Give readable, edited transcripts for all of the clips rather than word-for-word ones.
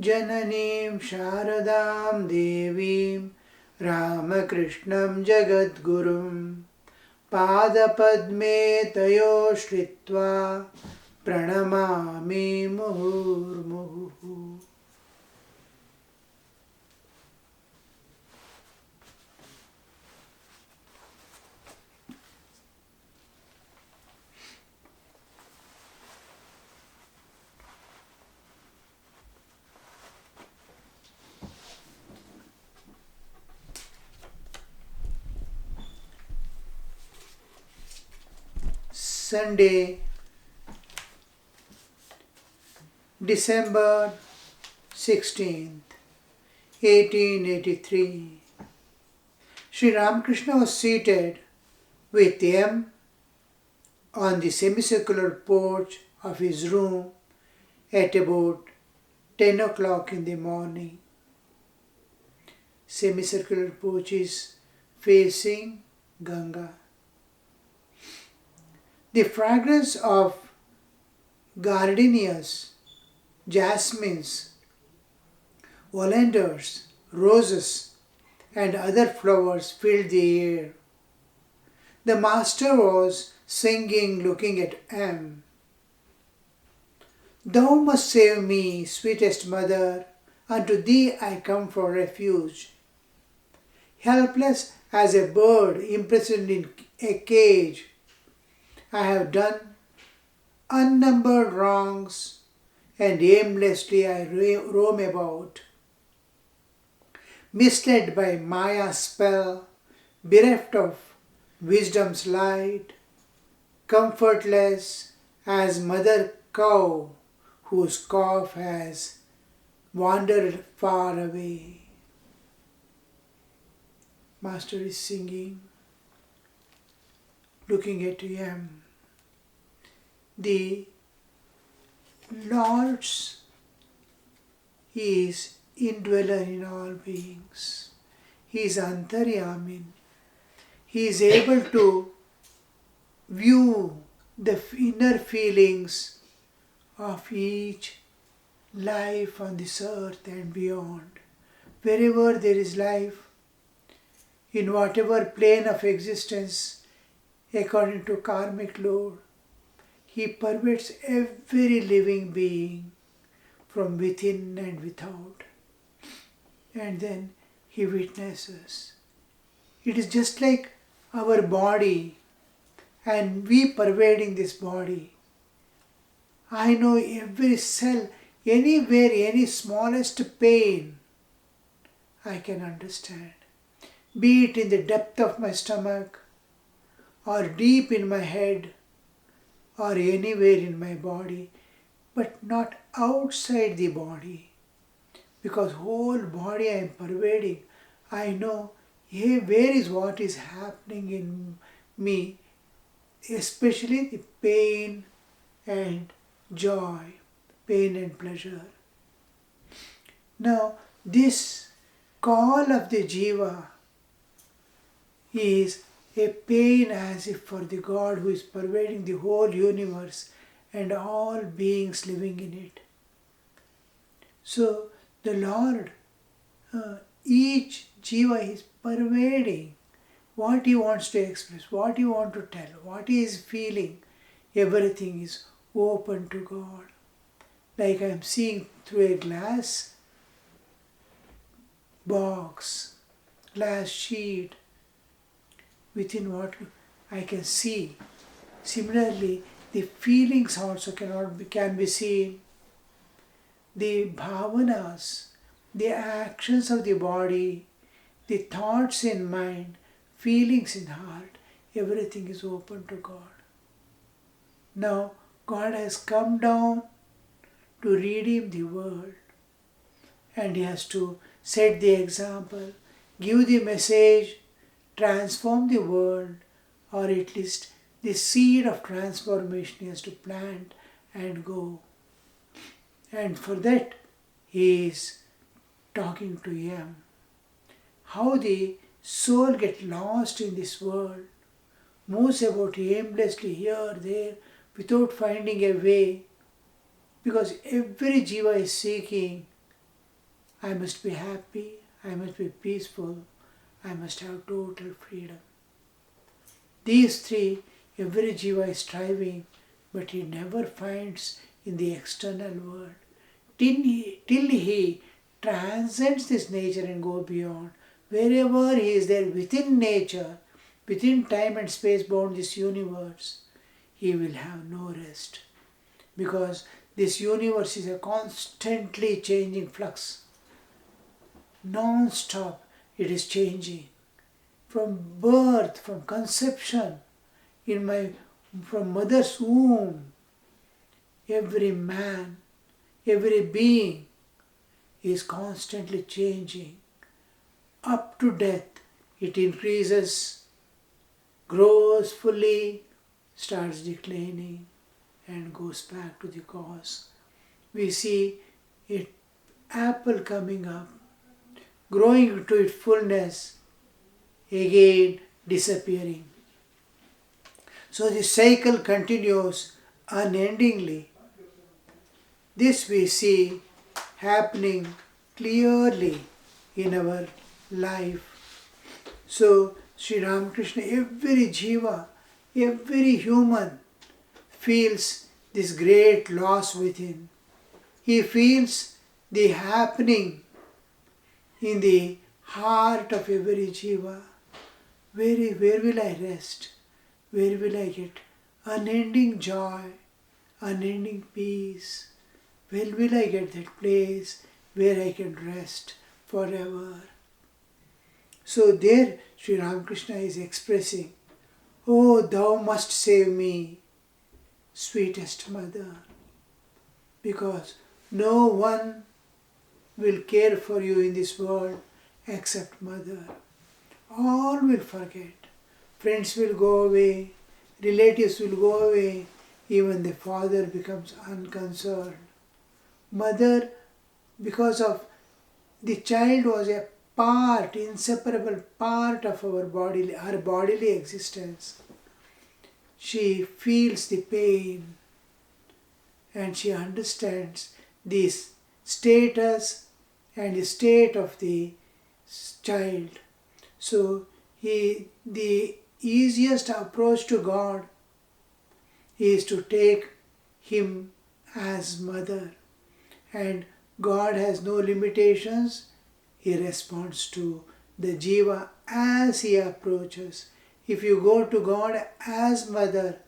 Jananim Sharadam Devim Ramakrishnam Jagadgurum Padapadme Tayo Shritva Pranamami Muhurmuhu. Sunday, December 16th, 1883. Sri Ramakrishna was seated with M on the semicircular porch of his room at about 10 o'clock in the morning. Semicircular porch is facing Ganga. The fragrance of gardenias, jasmines, oleanders, roses, and other flowers filled the air. The master was singing, looking at M. Thou must save me, sweetest mother, unto thee I come for refuge. Helpless as a bird imprisoned in a cage, I have done unnumbered wrongs, and aimlessly I roam about. Misled by Maya's spell, bereft of wisdom's light, comfortless as mother cow whose calf has wandered far away. Master is singing, looking at him. The Lord's is indweller in all beings. He is Antaryamin. He is able to view the inner feelings of each life on this earth and beyond. Wherever there is life, in whatever plane of existence, according to karmic law, He pervades every living being from within and without. And then He witnesses. It is just like our body and we pervading this body. I know every cell, anywhere, any smallest pain, I can understand. Be it in the depth of my stomach, or deep in my head, or anywhere in my body, but not outside the body. Because whole body I am pervading, I know, hey, where is what is happening in me, especially the pain and joy, pain and pleasure. Now, this call of the jiva is a pain as if for the God who is pervading the whole universe and all beings living in it. So the Lord, each jiva is pervading what he wants to express, what he wants to tell, what he is feeling. Everything is open to God. Like I am seeing through a glass box, glass sheet, within what I can see. Similarly, the feelings also can be seen. The bhavanas, the actions of the body, the thoughts in mind, feelings in heart, everything is open to God. Now, God has come down to redeem the world, and He has to set the example, give the message, transform the world, or at least the seed of transformation He has to plant and go. And for that, He is talking to him. How the soul gets lost in this world, moves about aimlessly here, there, without finding a way, because every jiva is seeking I must be happy, I must be peaceful, I must have total freedom. These three, every jiva is striving, but he never finds in the external world. Till he transcends this nature and go beyond. Wherever he is there within nature, within time and space bound this universe, he will have no rest. Because this universe is a constantly changing flux. Non-stop it is changing. From birth, from conception, from mother's womb, every man, every being is constantly changing. Up to death, it increases, grows fully, starts declining, and goes back to the cause. We see an apple coming up, growing to its fullness, again disappearing. So the cycle continues unendingly. This we see happening clearly in our life. So Sri Ramakrishna, every jiva, every human feels this great loss within. He feels the happening in the heart of every jiva. Where will I rest? Where will I get unending joy, unending peace? Where will I get that place where I can rest forever? So there Sri Ramakrishna is expressing, "Oh, thou must save me, sweetest mother, because no one will care for you in this world except mother. All will forget. Friends will go away, relatives will go away, even the father becomes unconcerned. Mother, because of the child was a part, inseparable part of our bodily existence. She feels the pain and she understands this status and the state of the child. So the easiest approach to God is to take him as mother, and God has no limitations. He responds to the jiva as he approaches. If you go to God as mother,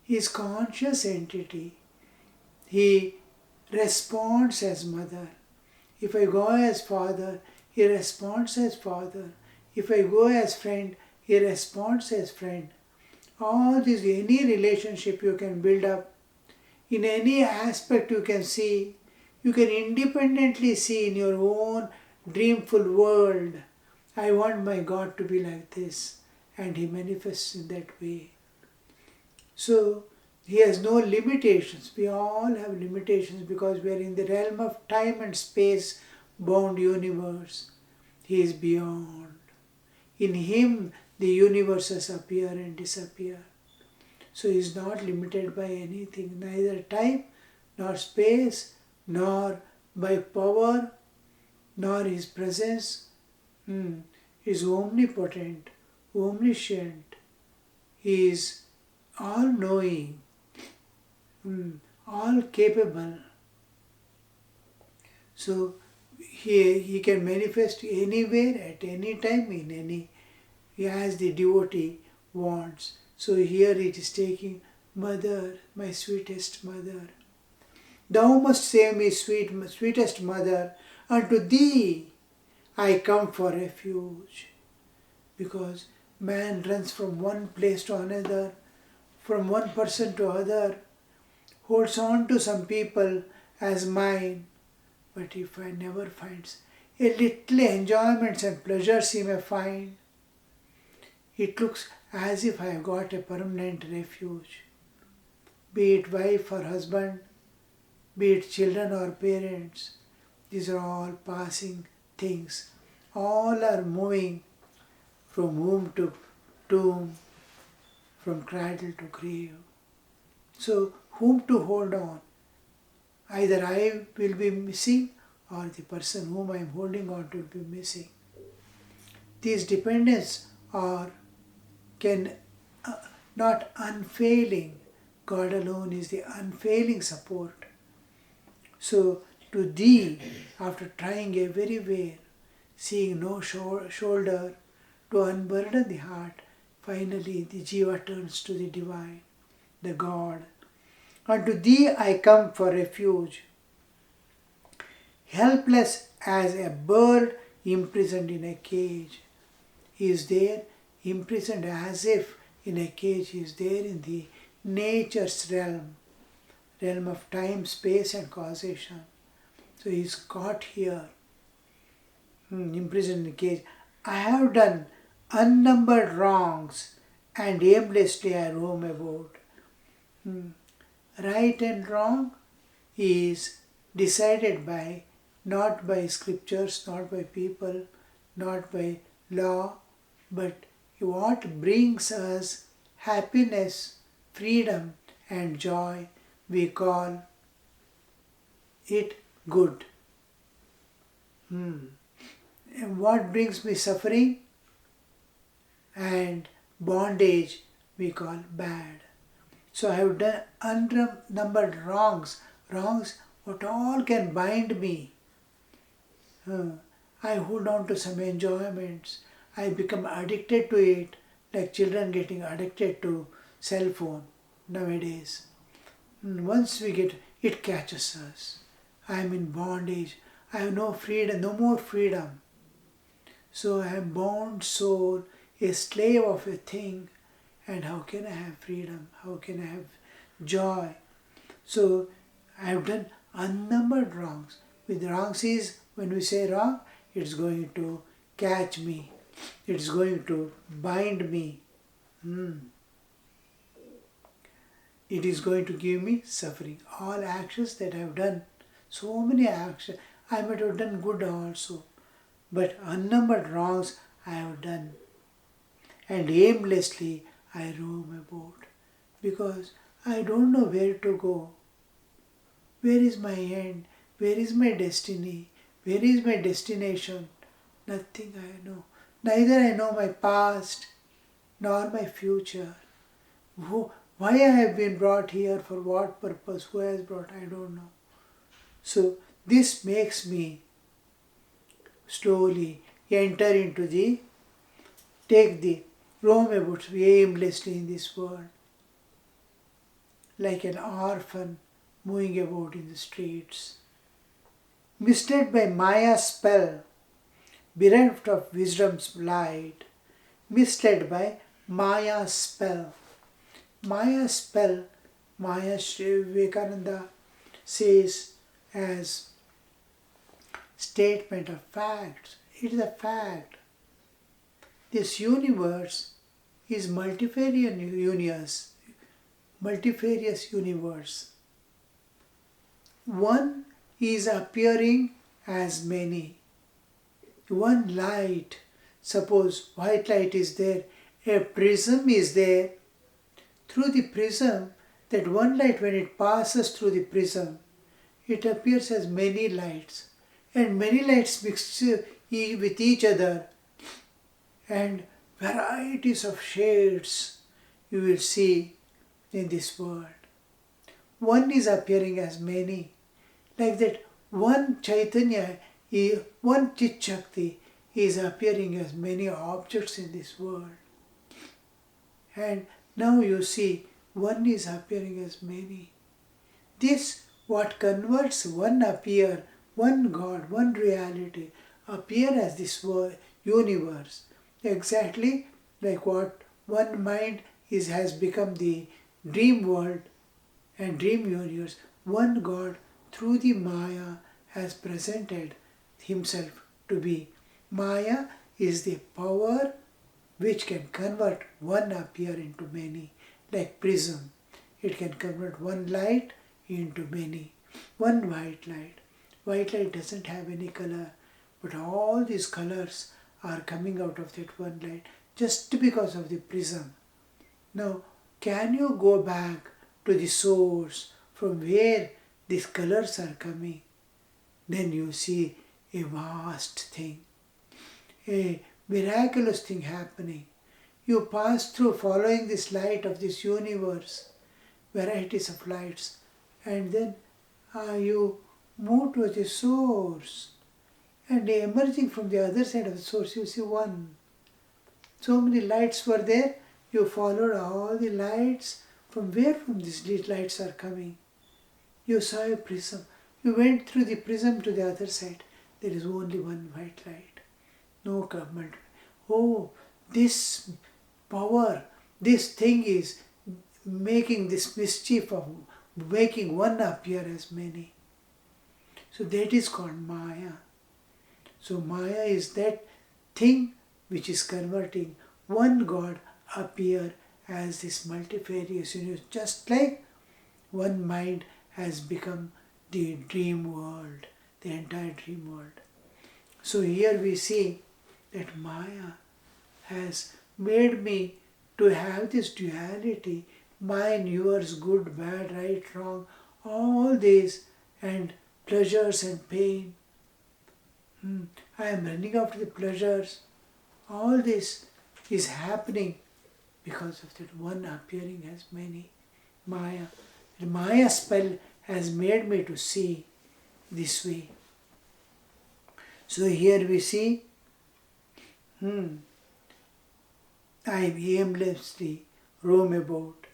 he is conscious entity. He responds as mother. If I go as father, he responds as father. If I go as friend, he responds as friend. All this, any relationship you can build up, in any aspect you can see, you can independently see in your own dreamful world, I want my God to be like this, and he manifests in that way. So he has no limitations. We all have limitations because we are in the realm of time and space bound universe. He is beyond. In him the universes appear and disappear. So he is not limited by anything, neither time nor space, nor by power, nor his presence. He is omnipotent, omniscient. He is all-knowing, all-capable. So he can manifest anywhere, at any time, in any, as the devotee wants. So here it is taking, mother, my sweetest mother. Thou must save me, sweetest mother, unto thee I come for refuge. Because man runs from one place to another, from one person to other, holds on to some people as mine, but if I never finds a little enjoyments and pleasures he may find, it looks as if I have got a permanent refuge. Be it wife or husband, be it children or parents, these are all passing things. All are moving from womb to tomb, from cradle to grave. So whom to hold on? Either I will be missing or the person whom I am holding on to will be missing. These dependence are can not unfailing. God alone is the unfailing support. So to thee, after trying everywhere, seeing no shoulder to unburden the heart, finally the jiva turns to the divine, the God. Unto thee I come for refuge, helpless as a bird imprisoned in a cage. He is there, imprisoned as if in a cage. He is there in the nature's realm of time, space and causation. So he is caught here, imprisoned in a cage. I have done unnumbered wrongs and aimlessly I roam about. Right and wrong is decided by, not by scriptures, not by people, not by law, but what brings us happiness, freedom and joy, we call it good. And what brings me suffering and bondage, we call bad. So I have done unnumbered wrongs what all can bind me. I hold on to some enjoyments. I become addicted to it, like children getting addicted to cell phone nowadays. Once we get, it catches us. I am in bondage. I have no freedom, no more freedom. So I am bound soul, a slave of a thing. And how can I have freedom? How can I have joy? So I have done unnumbered wrongs. With wrongs is, when we say wrong, it's going to catch me. It's going to bind me. It is going to give me suffering. All actions that I have done, so many actions, I might have done good also, but unnumbered wrongs I have done. And aimlessly I roam about, because I don't know where to go. Where is my end? Where is my destiny? Where is my destination? Nothing I know. Neither I know my past nor my future. Why I have been brought here, for what purpose, who has brought, I don't know. So this makes me slowly enter into roam about aimlessly in this world, like an orphan moving about in the streets. Misled by Maya's spell, bereft of wisdom's light, misled by Maya's spell. Maya's spell, Maya Sri Vinayakananda says as statement of facts. It is a fact. This universe is multifarious universe. One is appearing as many. One light, suppose white light is there, a prism is there. Through the prism, that one light, when it passes through the prism, it appears as many lights. And many lights mix with each other. And varieties of shades you will see in this world. One is appearing as many. Like that, one Chaitanya, one Chit Shakti is appearing as many objects in this world. And now you see, one is appearing as many. This, what converts one appear, one God, one reality, appear as this universe. Exactly like what one mind has become the dream world and dream universe. One God through the Maya has presented himself to be. Maya is the power which can convert one appear into many, like prism. It can convert one light into many. One white light. White light doesn't have any color, but all these colors are coming out of that one light just because of the prism. Now, can you go back to the source from where these colors are coming? then you see a vast thing, a miraculous thing happening. You pass through following this light of this universe, varieties of lights, and then you move to the source. And emerging from the other side of the source, you see one. So many lights were there. You followed all the lights. From where from these lights are coming? You saw a prism. You went through the prism to the other side. There is only one white light. No government. Oh, this power, this thing is making this mischief of making one appear as many. So that is called Maya. So Maya is that thing which is converting one God appear as this multifarious universe, just like one mind has become the dream world, the entire dream world. So here we see that Maya has made me to have this duality, mine, yours, good, bad, right, wrong, all these, and pleasures and pain. I am running after the pleasures. All this is happening because of that one appearing as many. Maya. The Maya spell has made me to see this way. So here we see, I aimlessly roam about,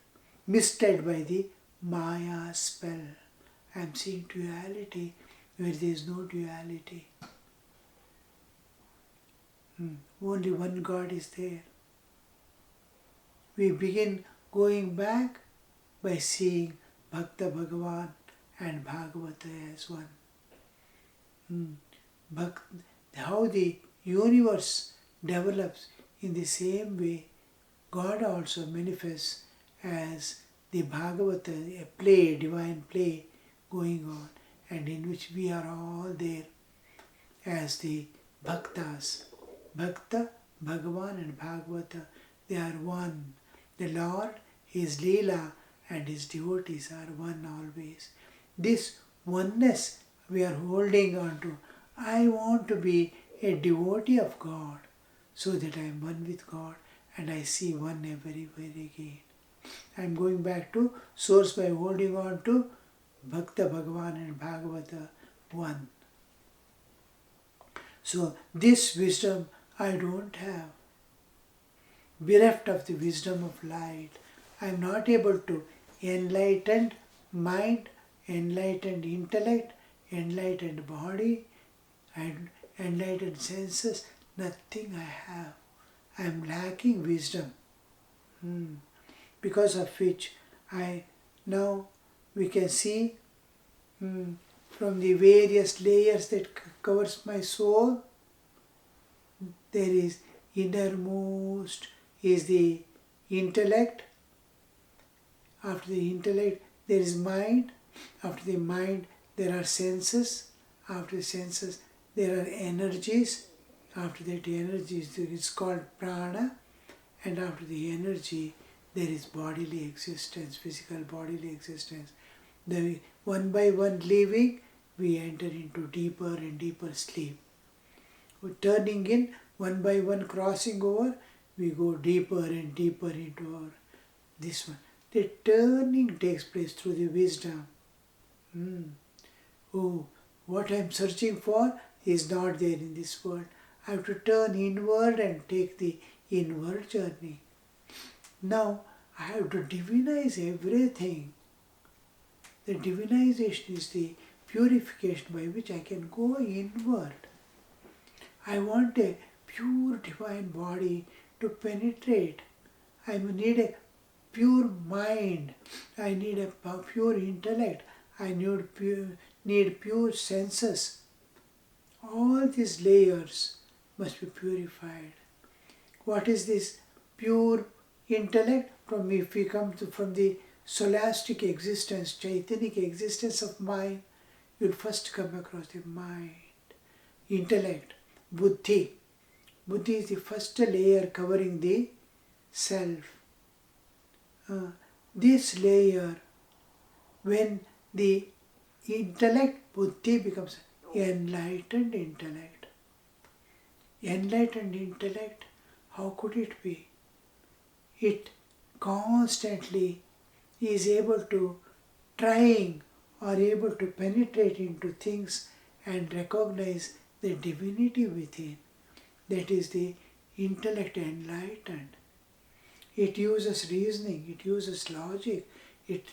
misled by the Maya spell. I am seeing duality where there is no duality. Only one God is there. We begin going back by seeing Bhakta Bhagavan and Bhagavata as one. How the universe develops in the same way, God also manifests as the Bhagavata, a play, divine play going on, and in which we are all there as the Bhaktas. Bhakta, Bhagavan and Bhagavata, they are one. The Lord, His Leela and His devotees are one always. This oneness we are holding on to. I want to be a devotee of God so that I am one with God and I see one everywhere again. I am going back to source by holding on to Bhakta, Bhagavan and Bhagavata one. So this wisdom I don't have. Bereft of the wisdom of light, I am not able to enlightened mind, enlightened intellect, enlightened body, and enlightened senses. Nothing I have. I am lacking wisdom. Because of which now we can see from the various layers that covers my soul, there is innermost is the intellect. After the intellect there is mind. After the mind there are senses. After the senses there are energies. After that energies it is called prana. And after the energy there is bodily existence, physical bodily existence. The one by one leaving, we enter into deeper and deeper sleep. Turning in, one by one crossing over, we go deeper and deeper into this one. The turning takes place through the wisdom. Oh, what I am searching for is not there in this world. I have to turn inward and take the inward journey. Now, I have to divinize everything. The divinization is the purification by which I can go inward. I want a pure divine body to penetrate. I need a pure mind. I need a pure intellect. I need pure senses. All these layers must be purified. What is this pure intellect? If we come from the scholastic existence, Chaitanic existence of mind, you'll first come across the mind, intellect, buddhi. Buddhi is the first layer covering the self. This layer, when the intellect, buddhi becomes enlightened intellect. Enlightened intellect, how could it be? It constantly is able to trying or able to penetrate into things and recognize the divinity within. That is the intellect enlightened. It uses reasoning, it uses logic, it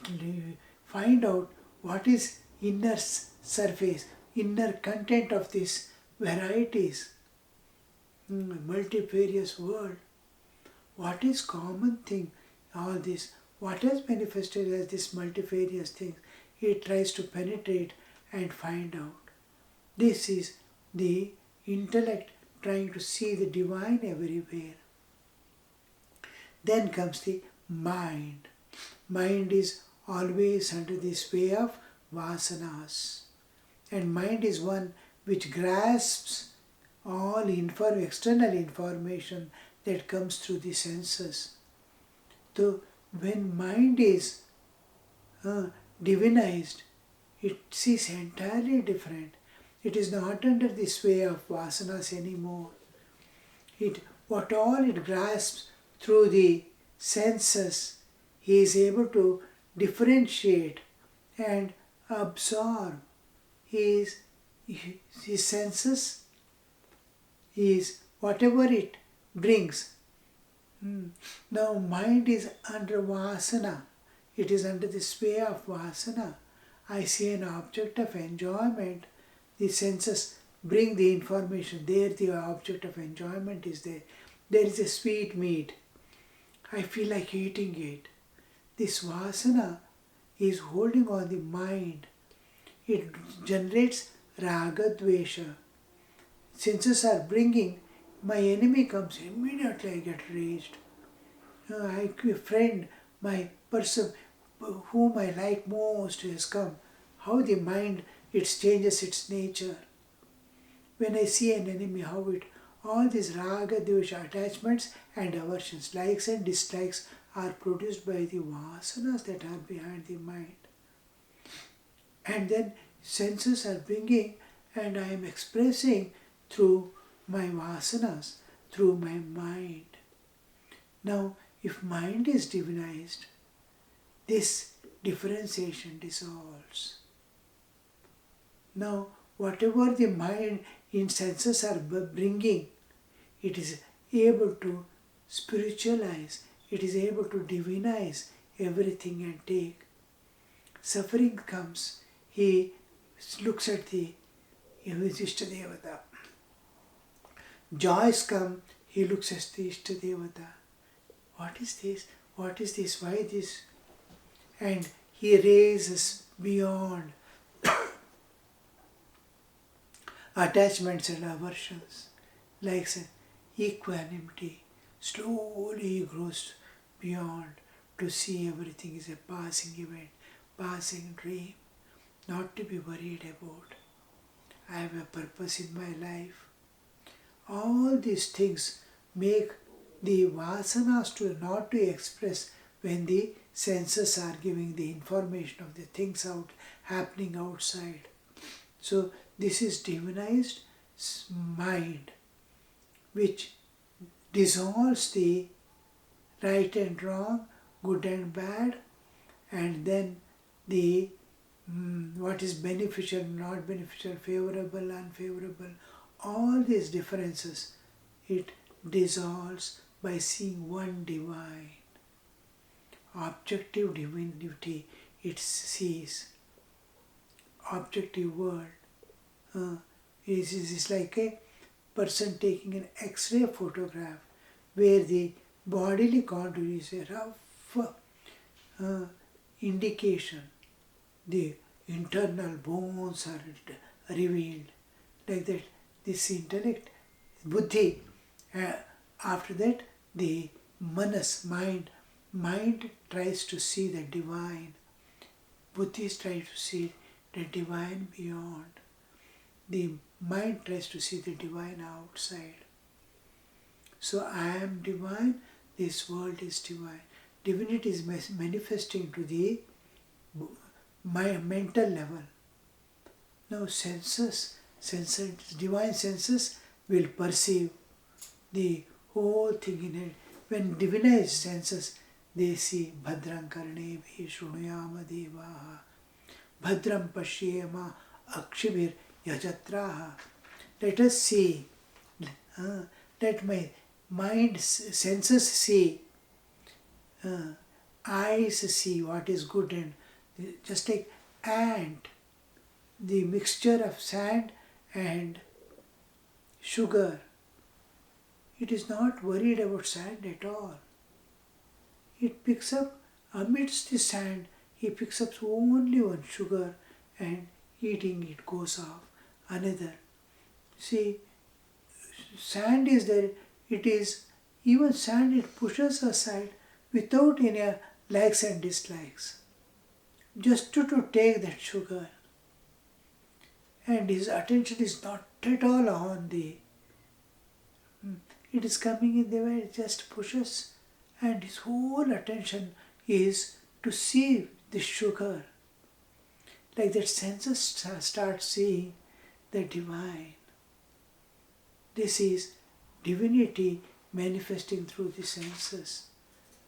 find out what is inner surface, inner content of these varieties, multifarious world. What is common thing? All this. What has manifested as this multifarious thing? He tries to penetrate and find out. This is the intellect trying to see the divine everywhere. Then comes the mind. Mind is always under the sway of vasanas. And mind is one which grasps all external information that comes through the senses. So when mind is divinized, it sees entirely different. It is not under the sway of vasanas anymore. What all it grasps through the senses, he is able to differentiate and absorb. His senses is whatever it brings. Now mind is under vasana. It is under the sway of vasana. I see an object of enjoyment. The senses bring the information. There the object of enjoyment is there. There is a sweet meat. I feel like eating it. This vasana is holding on the mind. It generates raga dvesha. Senses are bringing, my enemy comes, immediately I get raged. A friend, my person whom I like most has come. How the mind, it changes its nature. When I see an enemy, how it, all these raga, dvesha attachments and aversions, likes and dislikes are produced by the vasanas that are behind the mind. And then senses are bringing and I am expressing through my vasanas, through my mind. Now, if mind is divinized, this differentiation dissolves. Now, whatever the mind in senses are bringing, it is able to spiritualize, it is able to divinize everything and take. Suffering comes, he looks at the Ishtadevata. Joys come, he looks at the Ishtadevata. What is this? What is this? Why this? And he raises beyond attachments and aversions, like equanimity. Slowly he grows beyond to see everything is a passing event, passing dream, not to be worried about. I have a purpose in my life. All these things make the vasanas to not to express when the senses are giving the information of the things happening outside. So this is divinized mind which dissolves the right and wrong, good and bad, and then the what is beneficial, not beneficial, favorable, unfavorable, all these differences, it dissolves by seeing one divine. Objective divinity it sees. Objective world is like a person taking an X-ray photograph where the bodily contour is a rough indication. The internal bones are revealed. Like that, this intellect, buddhi, after that the manas, mind tries to see the divine. Buddhis try to see the divine beyond. The mind tries to see the divine outside. So I am divine, this world is divine. Divinity is manifesting to my mental level. Now senses divine senses will perceive the whole thing in it. When divinized senses, they see Bhadram Karnebhi Shrunuyama Devaha Bhadram Pashyema Akshibhir Yajatraha. Let us see, let my mind, senses see, eyes see what is good, and just like ant, the mixture of sand and sugar, it is not worried about sand at all. It picks up amidst the sand, he picks up only one sugar and eating it goes off another. See, sand is there, it is, even sand it pushes aside without any likes and dislikes, just to take that sugar. And his attention is not at all on the, it is coming in the way, it just pushes, and his whole attention is to see the sugar. Like that senses start seeing the divine. This is divinity manifesting through the senses.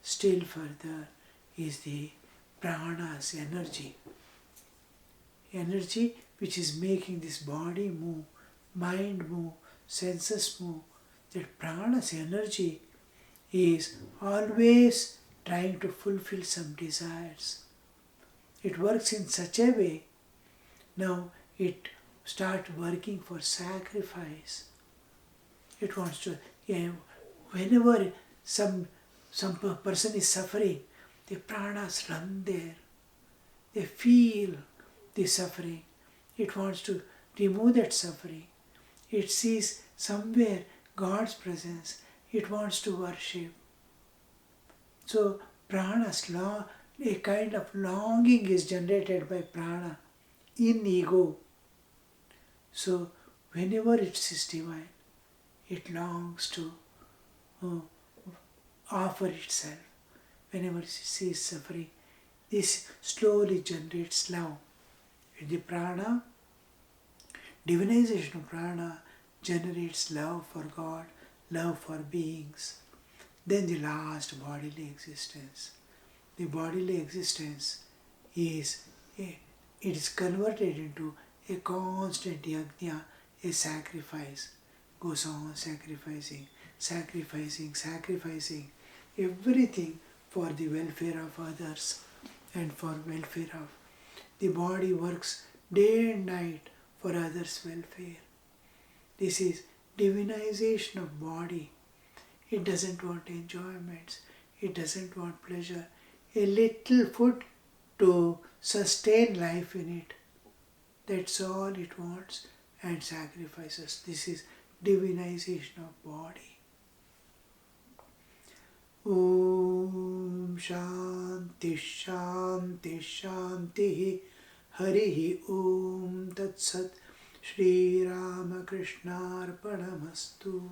Still further is the prana's energy. Energy which is making this body move, mind move, senses move. That prana's energy is always trying to fulfill some desires. It works in such a way, now it starts working for sacrifice. It wants to, whenever some person is suffering, the pranas run there. They feel the suffering. It wants to remove that suffering. It sees somewhere God's presence. It wants to worship. So pranas, a kind of longing is generated by prana in ego. So whenever it sees divine, it longs to offer itself. Whenever it sees suffering, this slowly generates love. The prana, divinization of prana generates love for God, love for beings. Then the last bodily existence. The bodily existence is it is converted into a constant yajna, a sacrifice. Goes on sacrificing, everything for the welfare of others and for welfare of the body works day and night for others' welfare. This is divinization of body. It doesn't want enjoyments. It doesn't want pleasure. A little food to sustain life in it. That's all it wants and sacrifices. This is divinization of body. Om Shanti Shanti Shanti Harihi Om Tat Sat Shri Ramakrishna Arpanamastu.